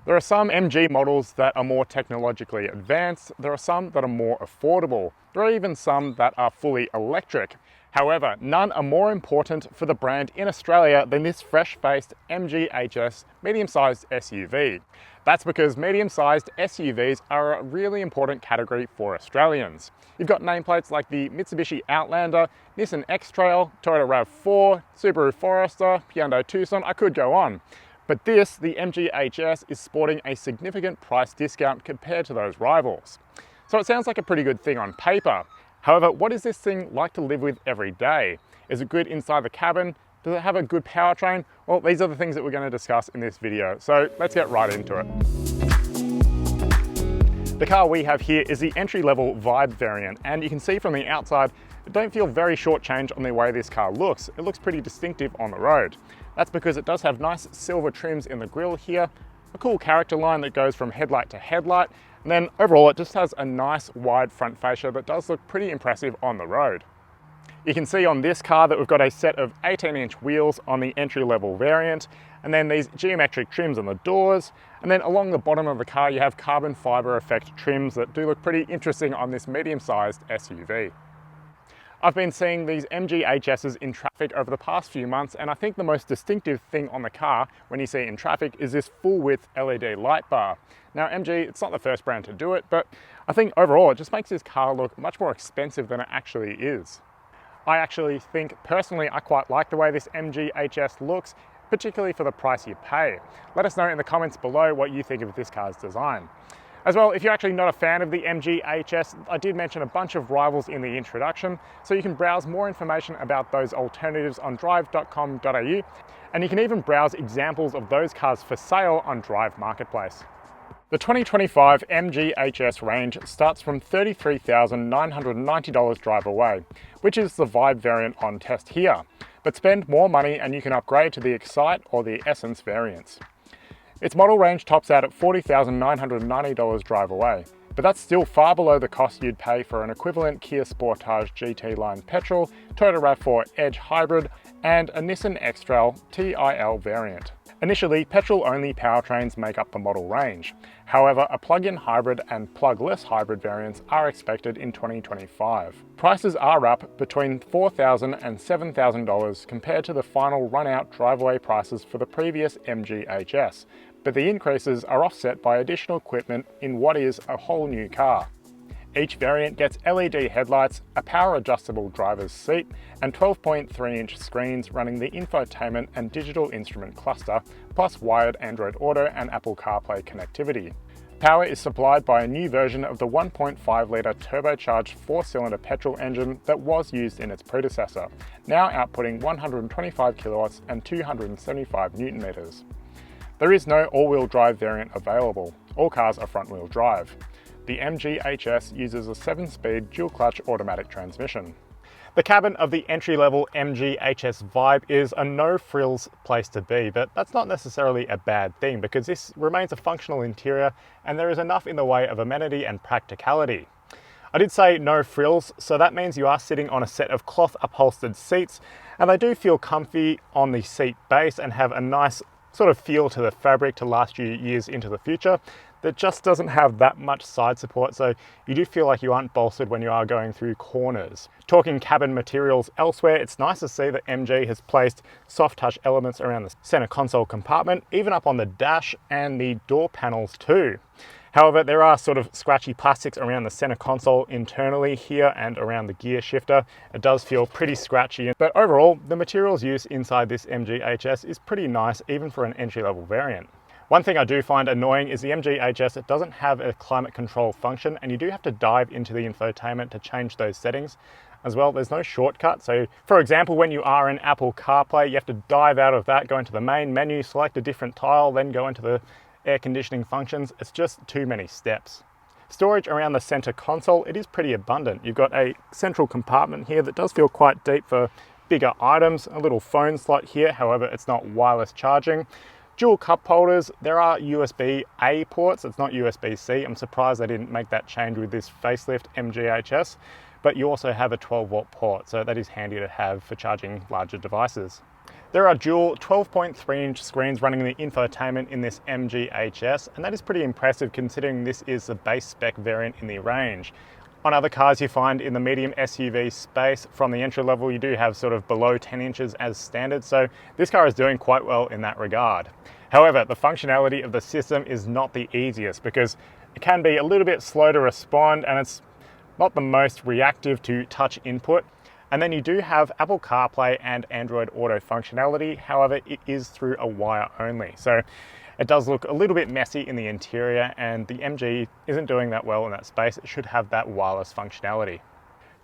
There are some MG models that are more technologically advanced, there are some that are more affordable, there are even some that are fully electric. However, none are more important for the brand in Australia than this fresh-faced MG HS medium-sized SUV. That's because medium-sized SUVs are a really important category for Australians. You've got nameplates like the Mitsubishi Outlander, Nissan X-Trail, Toyota RAV4, Subaru Forester, Hyundai Tucson, I could go on. But this, the MG HS, is sporting a significant price discount compared to those rivals. So it sounds like a pretty good thing on paper. However, what is this thing like to live with every day? Is it good inside the cabin? Does it have a good powertrain? Well, these are the things that we're going to discuss in this video. So let's get right into it. The car we have here is the entry-level Vibe variant, and you can see from the outside, I don't feel very shortchanged on the way this car looks. It looks pretty distinctive on the road. That's because it does have nice silver trims in the grille here, a cool character line that goes from headlight to headlight, and then overall it just has a nice wide front fascia that does look pretty impressive on the road. You can see on this car that we've got a set of 18-inch wheels on the entry-level variant, and then these geometric trims on the doors, and then along the bottom of the car you have carbon fiber effect trims that do look pretty interesting on this medium-sized SUV. I've been seeing these MG HSs in traffic over the past few months, and I think the most distinctive thing on the car when you see it in traffic is this full-width LED light bar. Now MG, it's not the first brand to do it, but I think overall it just makes this car look much more expensive than it actually is. I actually think, personally, I quite like the way this MG HS looks, particularly for the price you pay. Let us know in the comments below what you think of this car's design. As well, if you're actually not a fan of the MG HS, I did mention a bunch of rivals in the introduction, so you can browse more information about those alternatives on Drive.com.au, and you can even browse examples of those cars for sale on Drive Marketplace. The 2025 MG HS range starts from $33,990 drive away, which is the Vibe variant on test here. But spend more money and you can upgrade to the Excite or the Essence variants. Its model range tops out at $40,990 drive away, but that's still far below the cost you'd pay for an equivalent Kia Sportage GT line petrol, Toyota RAV4 Edge hybrid, and a Nissan X-Trail TIL variant. Initially, petrol-only powertrains make up the model range. However, a plug-in hybrid and plug-less hybrid variants are expected in 2025. Prices are up between $4,000 and $7,000 compared to the final run-out drive-away prices for the previous MG HS, but the increases are offset by additional equipment in what is a whole new car. Each variant gets LED headlights, a power-adjustable driver's seat, and 12.3-inch screens running the infotainment and digital instrument cluster, plus wired Android Auto and Apple CarPlay connectivity. Power is supplied by a new version of the 1.5-litre turbocharged 4-cylinder petrol engine that was used in its predecessor, now outputting 125 kilowatts and 275 newton meters. There is no all-wheel drive variant available. All cars are front-wheel drive. The MG HS uses a 7-speed dual-clutch automatic transmission. The cabin of the entry-level MG HS Vibe is a no-frills place to be, but that's not necessarily a bad thing because this remains a functional interior and there is enough in the way of amenity and practicality. I did say no frills, so that means you are sitting on a set of cloth upholstered seats, and they do feel comfy on the seat base and have a nice sort of feel to the fabric to last you years into the future. That just doesn't have that much side support, so you do feel like you aren't bolstered when you are going through corners. Talking cabin materials elsewhere, it's nice to see that MG has placed soft touch elements around the center console compartment, even up on the dash and the door panels too. However, there are sort of scratchy plastics around the center console internally here and around the gear shifter. It does feel pretty scratchy, but overall, the materials used inside this MG HS is pretty nice even for an entry-level variant. One thing I do find annoying is the MG HS, it doesn't have a climate control function, and you do have to dive into the infotainment to change those settings. As well, there's no shortcut. So for example, when you are in Apple CarPlay, you have to dive out of that, go into the main menu, select a different tile, then go into the air conditioning functions. It's just too many steps. Storage around the center console, it is pretty abundant. You've got a central compartment here that does feel quite deep for bigger items, a little phone slot here, however, it's not wireless charging. Dual cup holders, there are USB-A ports, it's not USB-C. I'm surprised they didn't make that change with this facelift MG HS, but you also have a 12-volt port, so that is handy to have for charging larger devices. There are dual 12.3-inch screens running the infotainment in this MG HS, and that is pretty impressive considering this is the base spec variant in the range. On other cars you find in the medium SUV space, from the entry level you do have sort of below 10 inches as standard, so this car is doing quite well in that regard. However, the functionality of the system is not the easiest because it can be a little bit slow to respond and it's not the most reactive to touch input. And then you do have Apple CarPlay and Android Auto functionality, however it is through a wire only. So it does look a little bit messy in the interior, and the MG isn't doing that well in that space. It should have that wireless functionality.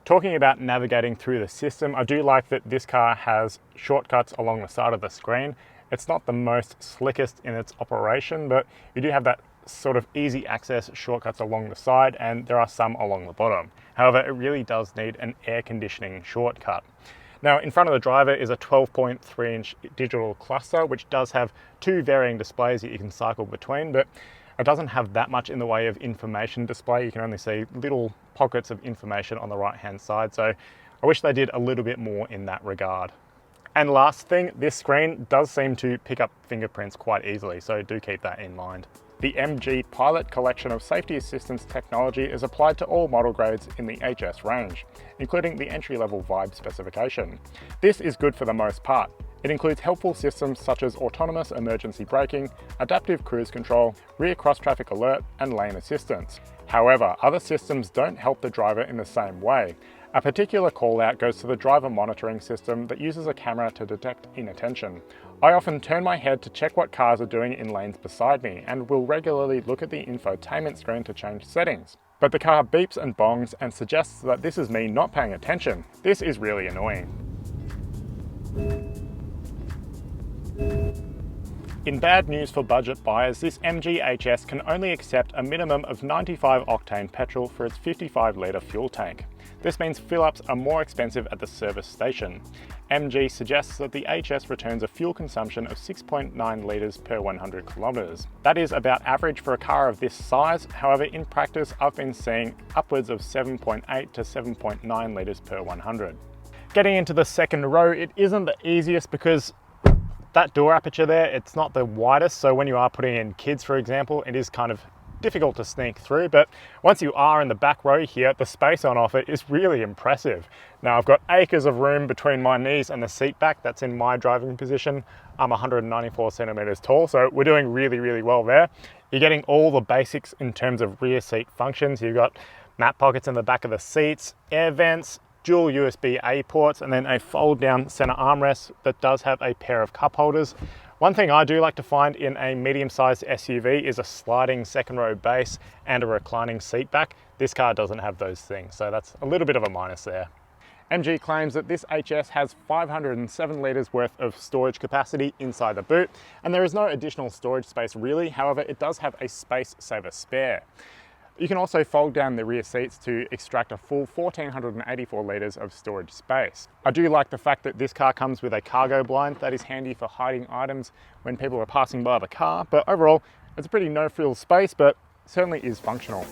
Talking about navigating through the system, I do like that this car has shortcuts along the side of the screen. It's not the most slickest in its operation, but you do have that sort of easy access shortcuts along the side, and there are some along the bottom. However, it really does need an air conditioning shortcut. Now, in front of the driver is a 12.3-inch digital cluster, which does have two varying displays that you can cycle between, but it doesn't have that much in the way of information display. You can only see little pockets of information on the right-hand side, so I wish they did a little bit more in that regard. And last thing, this screen does seem to pick up fingerprints quite easily, so do keep that in mind. The MG Pilot collection of safety assistance technology is applied to all model grades in the HS range, including the entry-level Vibe specification. This is good for the most part. It includes helpful systems such as autonomous emergency braking, adaptive cruise control, rear cross-traffic alert, and lane assistance. However, other systems don't help the driver in the same way. A particular call-out goes to the driver monitoring system that uses a camera to detect inattention. I often turn my head to check what cars are doing in lanes beside me and will regularly look at the infotainment screen to change settings. But the car beeps and bongs and suggests that this is me not paying attention. This is really annoying. In bad news for budget buyers, this MG HS can only accept a minimum of 95 octane petrol for its 55-litre fuel tank. This means fill-ups are more expensive at the service station. MG suggests that the HS returns a fuel consumption of 6.9 litres per 100 kilometres. That is about average for a car of this size. However, in practice, I've been seeing upwards of 7.8 to 7.9 litres per 100. Getting into the second row, it isn't the easiest because that door aperture there, it's not the widest, so when you are putting in kids, for example, it is kind of difficult to sneak through. But once you are in the back row here, the space on offer is really impressive. Now, I've got acres of room between my knees and the seat back. That's in my driving position. I'm 194 centimeters tall, so we're doing really, really well there. You're getting all the basics in terms of rear seat functions. You've got map pockets in the back of the seats, air vents, dual USB-A ports, and then a fold-down center armrest that does have a pair of cup holders. One thing I do like to find in a medium-sized SUV is a sliding second row base and a reclining seat back. This car doesn't have those things, so that's a little bit of a minus there. MG claims that this HS has 507 litres worth of storage capacity inside the boot, and there is no additional storage space really. However, it does have a space saver spare. You can also fold down the rear seats to extract a full 1,484 litres of storage space. I do like the fact that this car comes with a cargo blind that is handy for hiding items when people are passing by the car, but overall it's a pretty no-frills space, but certainly is functional.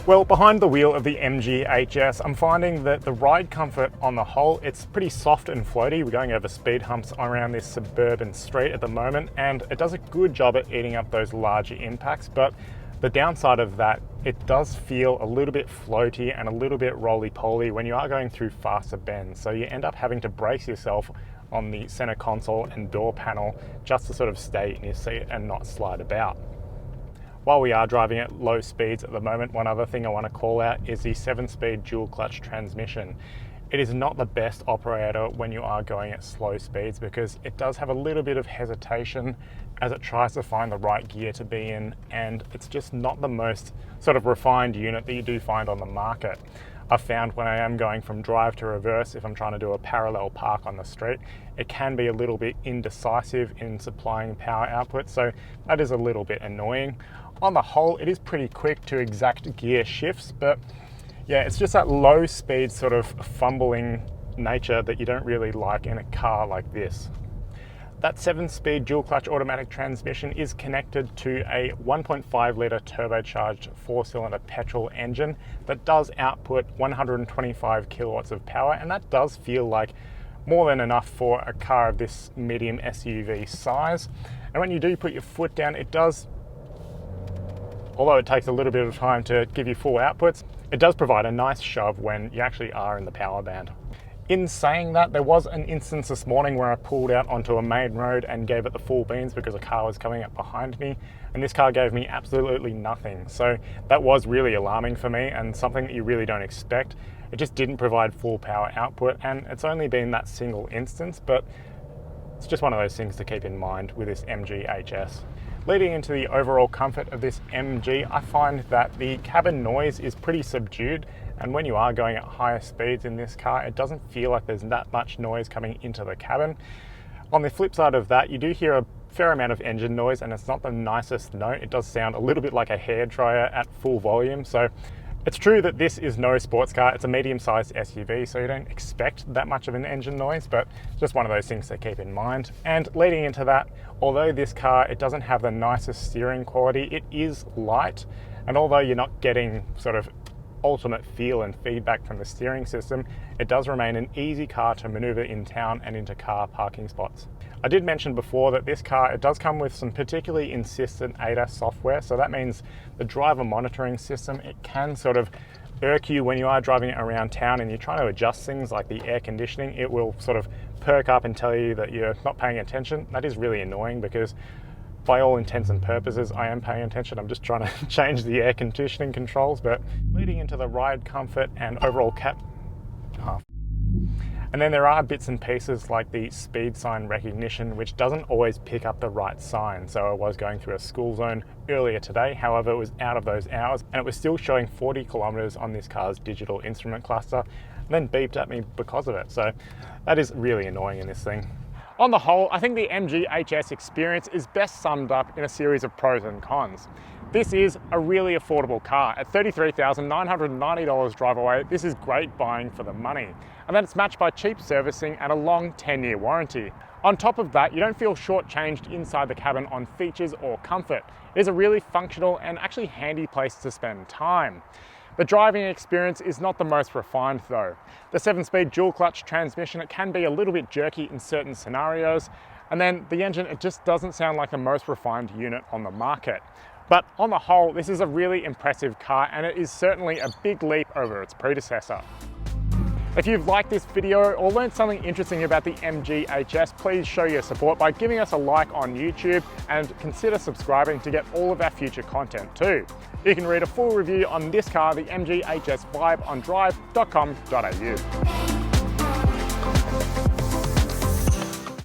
Well, behind the wheel of the MG HS, I'm finding that the ride comfort on the whole, it's pretty soft and floaty. We're going over speed humps around this suburban street at the moment, and it does a good job at eating up those larger impacts, but the downside of that, it does feel a little bit floaty and a little bit roly-poly when you are going through faster bends. So you end up having to brace yourself on the center console and door panel just to sort of stay in your seat and not slide about. While we are driving at low speeds at the moment, one other thing I want to call out is the 7-speed dual clutch transmission. It is not the best operator when you are going at slow speeds because it does have a little bit of hesitation as it tries to find the right gear to be in, and it's just not the most sort of refined unit that you do find on the market. I've found when I am going from drive to reverse, if I'm trying to do a parallel park on the street, it can be a little bit indecisive in supplying power output, so that is a little bit annoying. On the whole, it is pretty quick to exact gear shifts, but yeah, it's just that low speed sort of fumbling nature that you don't really like in a car like this. That 7-speed dual clutch automatic transmission is connected to a 1.5 litre turbocharged 4-cylinder petrol engine that does output 125 kilowatts of power, and that does feel like more than enough for a car of this medium SUV size. And when you do put your foot down, it does, although it takes a little bit of time to give you full outputs, it does provide a nice shove when you actually are in the power band. In saying that, there was an instance this morning where I pulled out onto a main road and gave it the full beans because a car was coming up behind me, and this car gave me absolutely nothing. So that was really alarming for me and something that you really don't expect. It just didn't provide full power output, and it's only been that single instance, but it's just one of those things to keep in mind with this MG HS. Leading into the overall comfort of this MG, I find that the cabin noise is pretty subdued, and when you are going at higher speeds in this car, it doesn't feel like there's that much noise coming into the cabin. On the flip side of that, you do hear a fair amount of engine noise, and it's not the nicest note. It does sound a little bit like a hairdryer at full volume. So it's true that this is no sports car. It's a medium-sized SUV, so you don't expect that much of an engine noise, but just one of those things to keep in mind. And leading into that, although this car, it doesn't have the nicest steering quality, it is light. And although you're not getting sort of ultimate feel and feedback from the steering system, it does remain an easy car to maneuver in town and into car parking spots. I did mention before that this car, it does come with some particularly insistent ADAS software, so that means the driver monitoring system, it can sort of irk you when you are driving around town and you're trying to adjust things like the air conditioning. It will sort of perk up and tell you that you're not paying attention. That is really annoying because by all intents and purposes, I am paying attention. I'm just trying to change the air conditioning controls. But leading into the ride comfort and overall and then there are bits and pieces like the speed sign recognition, which doesn't always pick up the right sign. So I was going through a school zone earlier today, however, it was out of those hours and it was still showing 40 kilometers on this car's digital instrument cluster, and then beeped at me because of it. So that is really annoying in this thing. On the whole, I think the MG HS experience is best summed up in a series of pros and cons. This is a really affordable car. At $33,990 drive away, this is great buying for the money. And then it's matched by cheap servicing and a long 10-year warranty. On top of that, you don't feel shortchanged inside the cabin on features or comfort. It is a really functional and actually handy place to spend time. The driving experience is not the most refined though. The 7-speed dual clutch transmission, it can be a little bit jerky in certain scenarios. And then the engine, it just doesn't sound like the most refined unit on the market. But on the whole, this is a really impressive car and it is certainly a big leap over its predecessor. If you've liked this video or learned something interesting about the MG HS, please show your support by giving us a like on YouTube and consider subscribing to get all of our future content too. You can read a full review on this car, the MG HS Vibe, on Drive.com.au.